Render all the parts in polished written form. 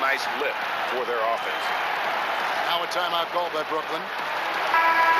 nice lift for their offense. Now a timeout called by Brooklyn.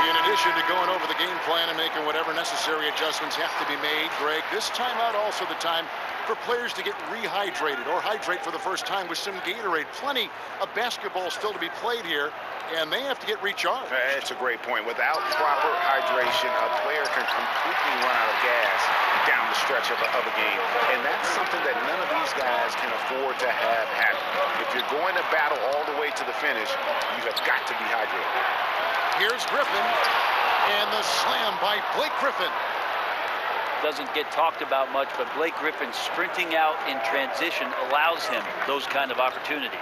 In addition to going over the game plan and making whatever necessary adjustments have to be made, Greg, this timeout also the time for players to get rehydrated or hydrate for the first time with some Gatorade. Plenty of basketball still to be played here, and they have to get recharged. That's a great point. Without proper hydration, a player can completely run out of gas down the stretch of a game. And that's something that none of these guys can afford to have happen. If you're going to battle all the way to the finish, you have got to be hydrated. Here's Griffin, and the slam by Blake Griffin. Doesn't get talked about much, but Blake Griffin sprinting out in transition allows him those kind of opportunities.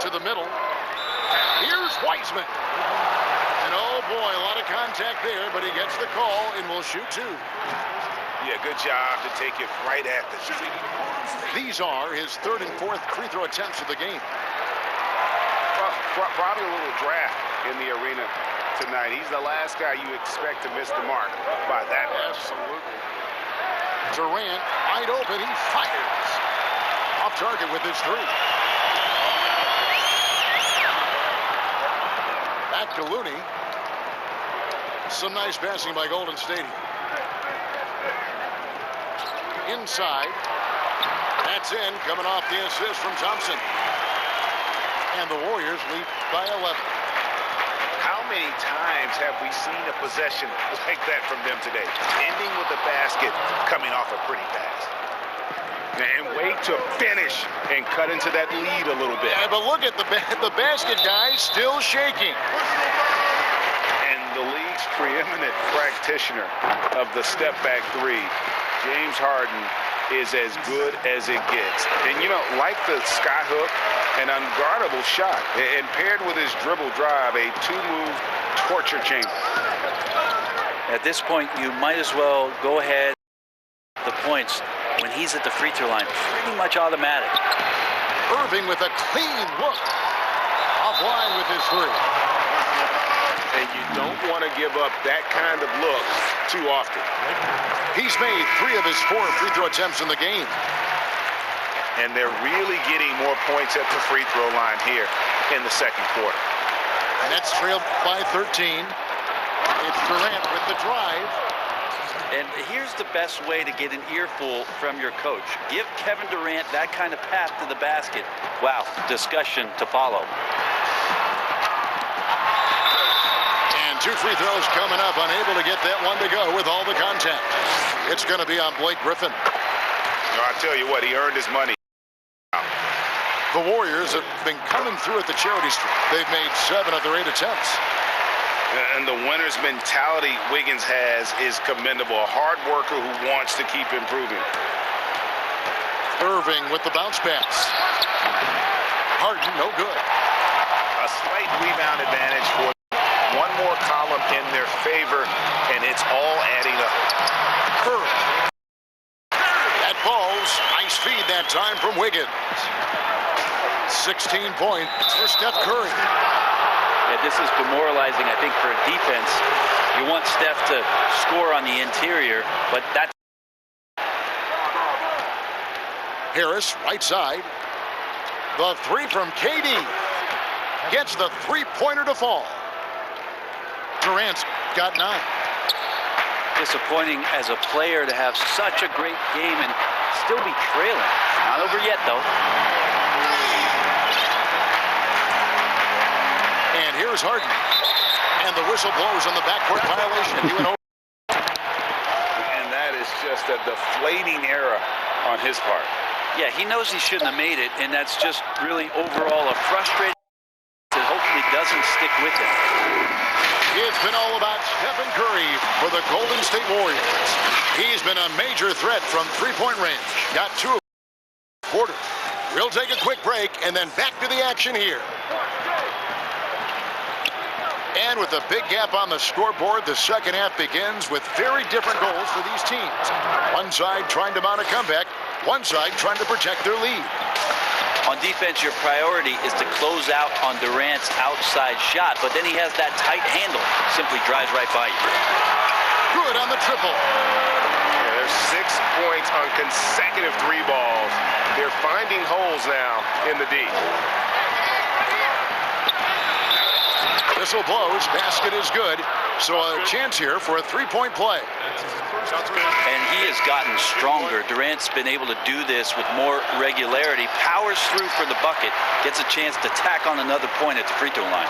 To the middle. Here's Wiseman. And oh boy, a lot of contact there, but he gets the call and will shoot two. Yeah, good job to take it right at the shooting. These are his third and fourth free throw attempts of the game. Probably a little draft in the arena tonight. He's the last guy you expect to miss the mark by that much. Absolutely. Durant, wide open, he fires. Off target with his three. Back to Looney. Some nice passing by Golden State. Inside. That's in, coming off the assist from Thompson. And the Warriors lead by 11. How many times have we seen a possession like that from them today? Ending with a basket, coming off a pretty pass. And wait to finish and cut into that lead a little bit. Yeah, but look at the basket guy still shaking. And the league's preeminent practitioner of the step-back three, James Harden, is as good as it gets. And, you know, like the skyhook, an unguardable shot, and paired with his dribble drive, a two-move torture chamber. At this point, you might as well go ahead the points when he's at the free throw line. Pretty much automatic. Irving with a clean look. Offline with his three. And you don't want to give up that kind of look too often. He's made 3 of his 4 free throw attempts in the game. And they're really getting more points at the free throw line here in the second quarter. Nets trailed by 13. It's Durant with the drive. And here's the best way to get an earful from your coach. Give Kevin Durant that kind of path to the basket. Wow, discussion to follow. And 2 free throws coming up, unable to get that one to go with all the contact. It's going to be on Blake Griffin. I'll tell you what, he earned his money. The Warriors have been coming through at the charity stripe. They've made 7 of their 8 attempts. And the winner's mentality Wiggins has is commendable. A hard worker who wants to keep improving. Irving with the bounce pass. Harden, no good. A slight rebound advantage for one more column in their favor, and it's all adding up. Curry. That falls. Nice feed that time from Wiggins. 16 points for Steph Curry. Yeah, this is demoralizing, I think, for a defense. You want Steph to score on the interior, but that's... Harris, right side. The 3 from KD. Gets the three-pointer to fall. Durant's got 9. Disappointing as a player to have such a great game and still be trailing. Not over yet, though. And here's Harden. And the whistle blows on the backcourt violation. And that is just a deflating error on his part. Yeah, he knows he shouldn't have made it, and that's just really overall a frustrating that hopefully doesn't stick with him. It's been all about Stephen Curry for the Golden State Warriors. He's been a major threat from three-point range. Got 2 quarters. We'll take a quick break and then back to the action here. And with a big gap on the scoreboard, the second half begins with very different goals for these teams. One side trying to mount a comeback, one side trying to protect their lead. On defense, your priority is to close out on Durant's outside shot, but then he has that tight handle. Simply drives right by you. Good on the triple. Yeah, there's 6 points on consecutive 3 balls. They're finding holes now in the D. Whistle blows. Basket is good. So a chance here for a 3-point play. And he has gotten stronger. Durant's been able to do this with more regularity. Powers through for the bucket. Gets a chance to tack on another point at the free throw line.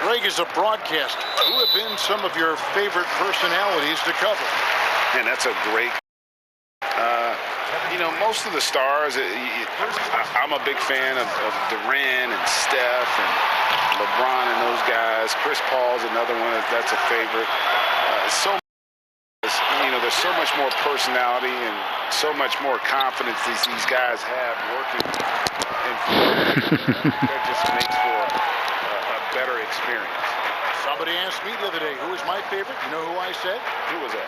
Greg, is a broadcaster. Who have been some of your favorite personalities to cover? And that's a great. You know, most of the stars. I'm a big fan of Durant and Steph and LeBron and those guys. Chris Paul's another one that's a favorite. There's so much more personality and so much more confidence these guys have working in that just makes for a better experience. Somebody asked me the other day, who is my favorite? You know who I said? Who was that?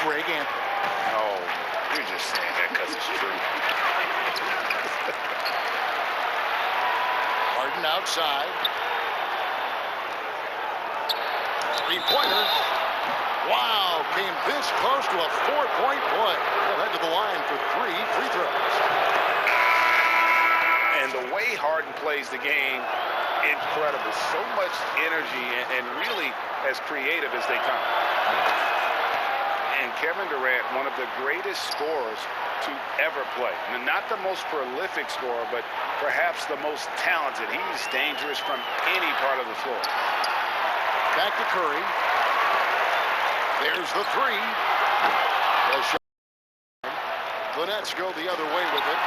Greg Anthony. Oh, you're just saying that because it's true. Harden outside. 3-pointer. Wow, came this close to a 4-point play. He'll head to the line for 3 free throws. And the way Harden plays the game, incredible. So much energy and really as creative as they come. And Kevin Durant, one of the greatest scorers to ever play. Not the most prolific scorer, but perhaps the most talented. He's dangerous from any part of the floor. Back to Curry. There's the 3. The shot. The Nets go the other way with it.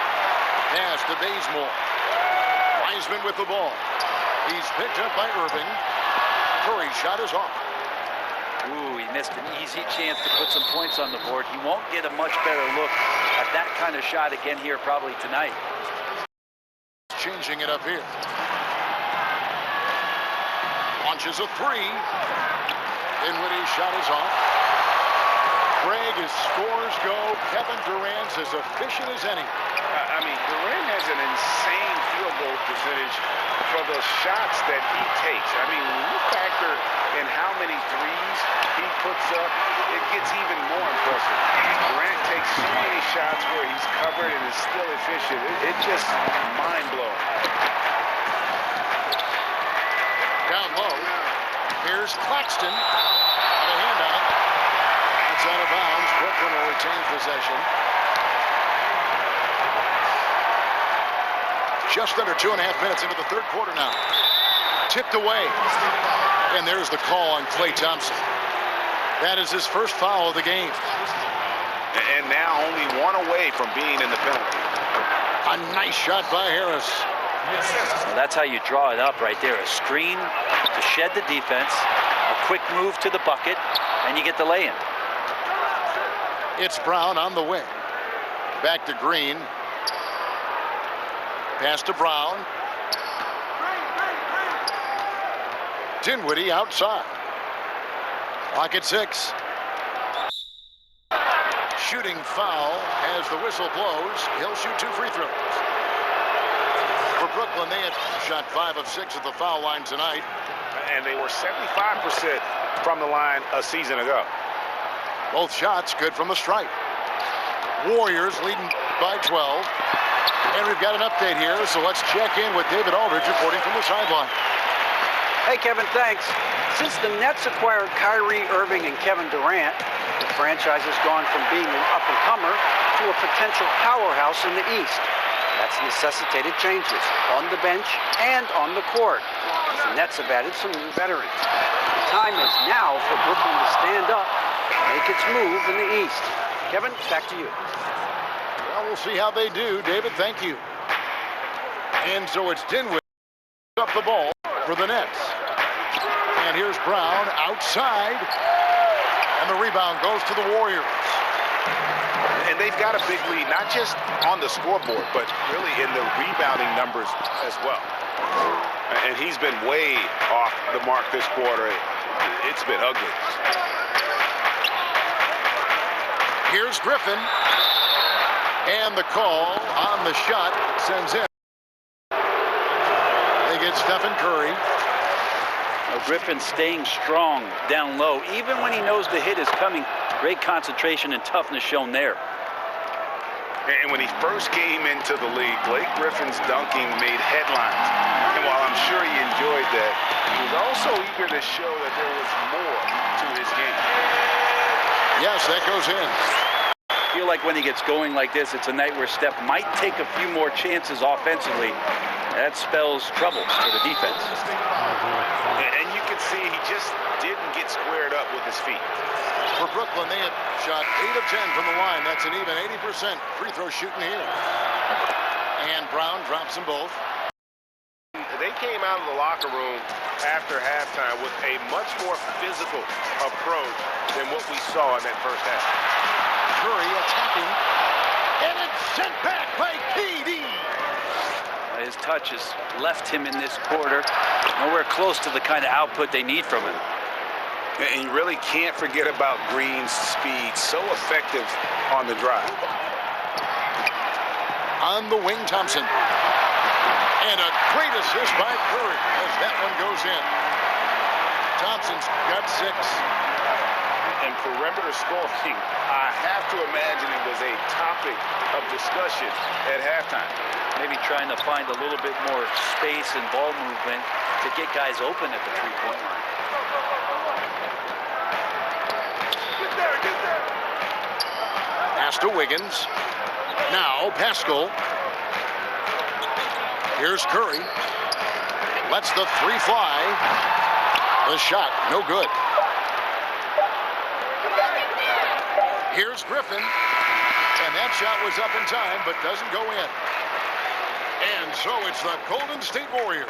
Pass to Bazemore. Wiseman with the ball. He's picked up by Irving. Curry's shot is off. Ooh, he missed an easy chance to put some points on the board. He won't get a much better look at that kind of shot again here probably tonight. Changing it up here. Launches a 3. Dinwiddie's shot is off. Greg, as scores go, Kevin Durant's as efficient as any. I mean, Durant has an insane field goal percentage for the shots that he takes. I mean, when you factor in how many threes he puts up, it gets even more impressive. Durant takes so many shots where he's covered and is still efficient. It's just mind-blowing. Down low. Here's Claxton. Got a hand on it. It's out of bounds. Brooklyn will retain possession. Just under 2.5 minutes into the third quarter now. Tipped away. And there's the call on Klay Thompson. That is his first foul of the game. And now only 1 away from being in the penalty. A nice shot by Harris. Well, that's how you draw it up right there. A screen to shed the defense, a quick move to the bucket, and you get the lay-in. It's Brown on the wing. Back to Green. Pass to Brown. Dinwiddie outside. Clock at 6. Shooting foul as the whistle blows. He'll shoot 2 free throws. For Brooklyn, they had shot 5 of 6 at the foul line tonight. And they were 75% from the line a season ago. Both shots good from the stripe. Warriors leading by 12. And we've got an update here, so let's check in with David Aldridge reporting from the sideline. Hey, Kevin, thanks. Since the Nets acquired Kyrie Irving and Kevin Durant, the franchise has gone from being an up-and-comer to a potential powerhouse in the East. That's necessitated changes on the bench and on the court. The Nets have added some new veterans. The time is now for Brooklyn to stand up and make its move in the East. Kevin, back to you. Well, we'll see how they do. David, thank you. And so it's Dinwiddie up the ball for the Nets. And here's Brown outside. And the rebound goes to the Warriors. And they've got a big lead, not just on the scoreboard, but really in the rebounding numbers as well. And he's been way off the mark this quarter. It's been ugly. Here's Griffin. And the call on the shot sends in. They get Stephen Curry. Griffin staying strong down low, even when he knows the hit is coming. Great concentration and toughness shown there. And when he first came into the league, Blake Griffin's dunking made headlines. And while I'm sure he enjoyed that, he was also eager to show that there was more to his game. Yes, that goes in. I feel like when he gets going like this, it's a night where Steph might take a few more chances offensively. That spells trouble for the defense. And you can see he just didn't get squared up with his feet. For Brooklyn, they have shot 8 of 10 from the line. That's an even 80% free throw shooting here. And Brown drops them both. They came out of the locker room after halftime with a much more physical approach than what we saw in that first half. Curry attacking. And it's sent back by KD. His touch has left him in this quarter. Nowhere close to the kind of output they need from him. And you really can't forget about Green's speed. So effective on the drive. On the wing, Thompson. And a great assist by Curry as that one goes in. Thompson's got 6. And perimeter scoring, I have to imagine it was a topic of discussion at halftime. Maybe trying to find a little bit more space and ball movement to get guys open at the three-point line. Pass to Wiggins. Now Pascal. Here's Curry. Lets the 3 fly. The shot, no good. Here's Griffin. And that shot was up in time, but doesn't go in. And so it's the Golden State Warriors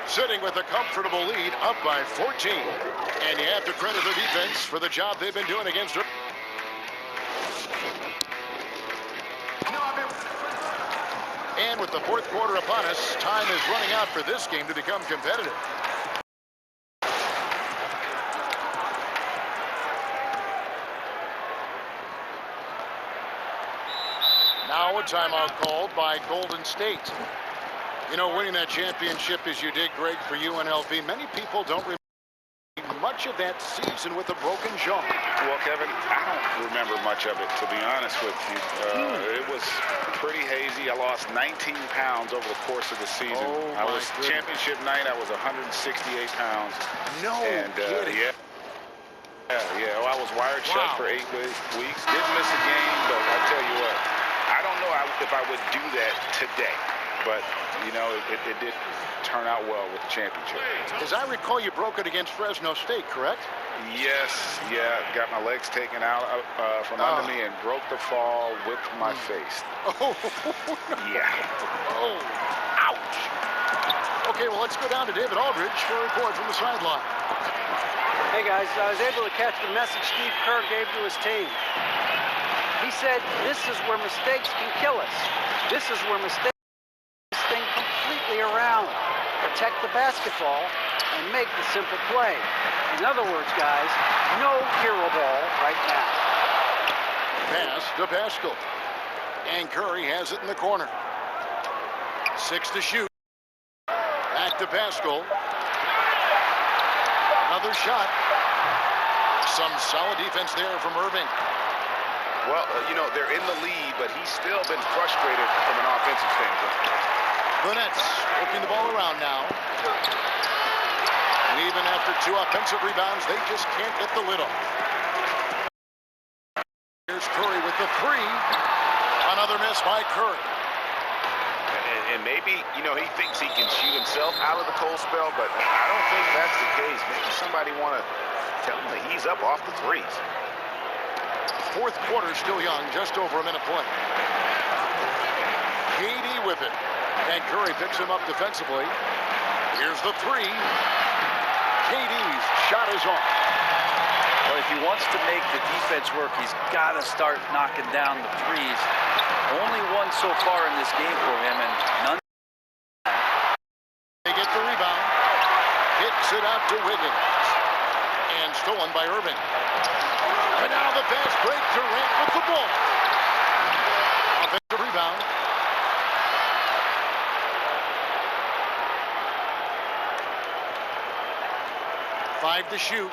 sitting with a comfortable lead, up by 14. And you have to credit the defense for the job they've been doing against her. And with the fourth quarter upon us, time is running out for this game to become competitive. Now a timeout called by Golden State. You know, winning that championship as you did, Greg, for UNLV, many people don't remember much of that season with a broken jaw. Well, Kevin, I don't remember much of it, to be honest with you. It was pretty hazy. I lost 19 pounds over the course of the season. I was championship night. I was 168 pounds. No kidding. Yeah. Well, I was wired shut for 8 weeks. Didn't miss a game, but I tell you what, I don't know if I would do that today. But, you know, it did turn out well with the championship. As I recall, you broke it against Fresno State, correct? Yes, got my legs taken out from under me and broke the fall with my face. Oh, yeah. Oh, ouch. Okay, well, let's go down to David Aldridge for a report from the sideline. Hey, guys, I was able to catch the message Steve Kerr gave to his team. He said, this is where mistakes can kill us. This is where mistakes thing completely around. Protect the basketball and make the simple play. In other words, guys, no hero ball right now. Pass to Pascal. And Curry has it in the corner. 6 to shoot. Back to Pascal. Another shot. Some solid defense there from Irving. Well, you know, they're in the lead, but he's still been frustrated from an offensive standpoint. The Nets working the ball around now. And even after 2 offensive rebounds, they just can't get the lid on. Here's Curry with the 3. Another miss by Curry. And maybe, you know, he thinks he can shoot himself out of the cold spell, but I don't think that's the case. Maybe somebody want to tell him to ease up off the threes. Fourth quarter still young, just over a minute play. KD with it. And Curry picks him up defensively. Here's the 3. KD's shot is off. Well, if he wants to make the defense work, he's got to start knocking down the threes. Only one so far in this game for him, and none. They get the rebound. Kicks it out to Wiggins. And stolen by Irving. And now the fast break. Durant with the ball. Offensive rebound. Five to shoot.